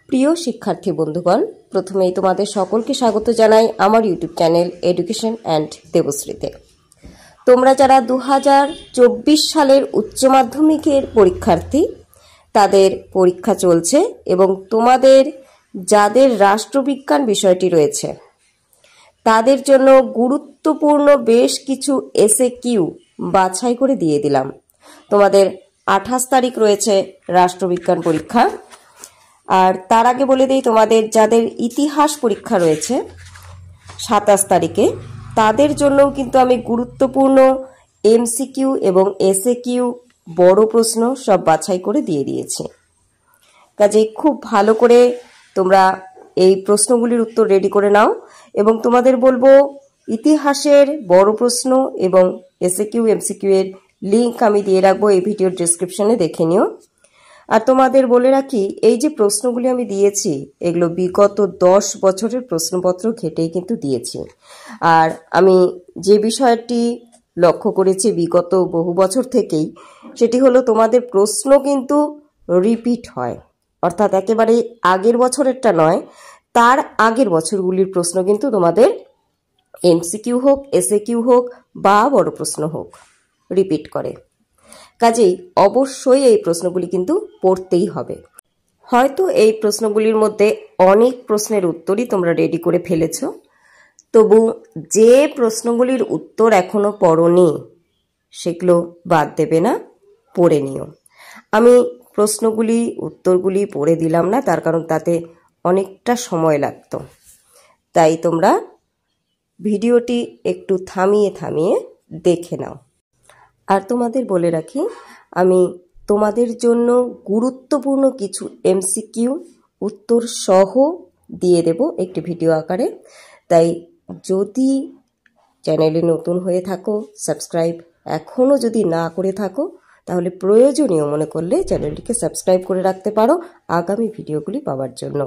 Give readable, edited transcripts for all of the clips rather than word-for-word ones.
প্রিয় শিক্ষার্থী বন্ধুগণ, প্রথমেই তোমাদের সকলকে স্বাগত জানাই আমার ইউটিউব চ্যানেল এডুকেশন অ্যান্ড দেবশ্রীতে। তোমরা যারা 2024 সালের উচ্চ মাধ্যমিকের পরীক্ষার্থী, তাদের পরীক্ষা চলছে এবং তোমাদের যাদের রাষ্ট্রবিজ্ঞান বিষয়টি রয়েছে তাদের জন্য গুরুত্বপূর্ণ বেশ কিছু এসএকিউ বাছাই করে দিয়ে দিলাম। তোমাদের 28 তারিখ রয়েছে রাষ্ট্রবিজ্ঞান পরীক্ষা। আর তার আগে বলে দিই, তোমাদের যাদের ইতিহাস পরীক্ষা রয়েছে 27 তারিখে, তাদের জন্যও কিন্তু আমি গুরুত্বপূর্ণ এমসিকিউ এবং এসএকিউ বড় প্রশ্ন সব বাছাই করে দিয়ে দিয়েছি। কাজে খুব ভালো করে তোমরা এই প্রশ্নগুলির উত্তর রেডি করে নাও এবং তোমাদের বলবো ইতিহাসের বড় প্রশ্ন এবং এসএকিউ এমসিকিউ এর লিঙ্ক আমি দিয়ে রাখবো এই ভিডিওর ডেসক্রিপশনে, দেখে নিও। আর তোমাদের বলে রাখি, এই যে প্রশ্নগুলি আমি দিয়েছি এগুলো বিগত 10 বছরের প্রশ্নপত্র ঘেটেই কিন্তু দিয়েছি। আর আমি যে বিষয়টি লক্ষ্য করেছি বিগত বহু বছর থেকেই, সেটি হলো তোমাদের প্রশ্ন কিন্তু রিপিট হয়, অর্থাৎ একেবারে আগের বছরেরটা নয়, তার আগের বছরগুলির প্রশ্ন কিন্তু তোমাদের এমসিকিউ হোক, এসএকিউ হোক বা বড় প্রশ্ন হোক, রিপিট করে। কাজেই অবশ্যই এই প্রশ্নগুলি কিন্তু পড়তেই হবে। হয়তো এই প্রশ্নগুলির মধ্যে অনেক প্রশ্নের উত্তরই তোমরা রেডি করে ফেলেছ, তবু যে প্রশ্নগুলির উত্তর এখনো পড়োনি সেগুলো বাদ দেবে না, পড়ে নিও। আমি প্রশ্নগুলি উত্তরগুলি পড়ে দিলাম না, তার কারণ তাতে অনেকটা সময় লাগতো। তাই তোমরা ভিডিওটি একটু থামিয়ে থামিয়ে দেখে নাও। আর তোমাদের বলে রাখি, আমি তোমাদের জন্য গুরুত্বপূর্ণ কিছু এমসিকিউ উত্তর সহ দিয়ে দেব একটি ভিডিও আকারে। তাই যদি চ্যানেলে নতুন হয়ে থাকো, সাবস্ক্রাইব এখনও যদি না করে থাকো, তাহলে প্রয়োজনীয় মনে করলে চ্যানেলটিকে সাবস্ক্রাইব করে রাখতে পারো আগামী ভিডিওগুলি পাওয়ার জন্য।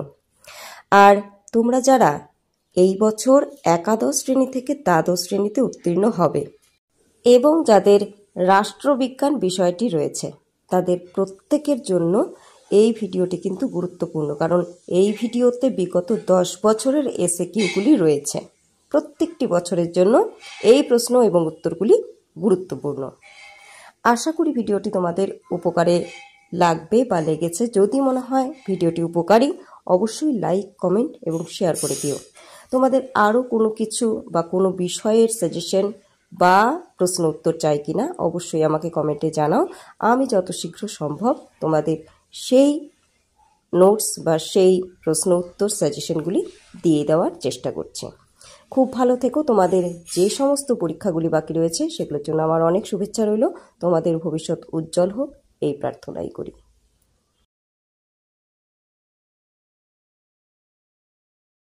আর তোমরা যারা এই বছর একাদশ শ্রেণী থেকে দ্বাদশ শ্রেণীতে উত্তীর্ণ হবে এবং যাদের রাষ্ট্রবিজ্ঞান বিষয়টি রয়েছে, তাদের প্রত্যেকের জন্য এই ভিডিওটি কিন্তু গুরুত্বপূর্ণ, কারণ এই ভিডিওতে বিগত 10 বছরের এসএকিউগুলি রয়েছে। প্রত্যেকটি বছরের জন্য এই প্রশ্ন এবং উত্তরগুলি গুরুত্বপূর্ণ। আশা করি ভিডিওটি তোমাদের উপকারে লাগবে বা লেগেছে। যদি মনে হয় ভিডিওটি উপকারী, অবশ্যই লাইক, কমেন্ট এবং শেয়ার করে দিও। তোমাদের আরও কোনো কিছু বা কোনো বিষয়ের সাজেশন বা প্রশ্ন উত্তর চাই কিনা অবশ্যই আমাকে কমেন্টে জানাও। আমি যত শীঘ্র সম্ভব তোমাদের সেই নোটস বা সেই প্রশ্ন উত্তর সাজেশনগুলি দিয়ে দেওয়ার চেষ্টা করছি। খুব ভালো থেকো। তোমাদের যে সমস্ত পরীক্ষাগুলি বাকি রয়েছে সেগুলোর জন্য আমার অনেক শুভেচ্ছা রইল। তোমাদের ভবিষ্যৎ উজ্জ্বল হোক এই প্রার্থনাই করি।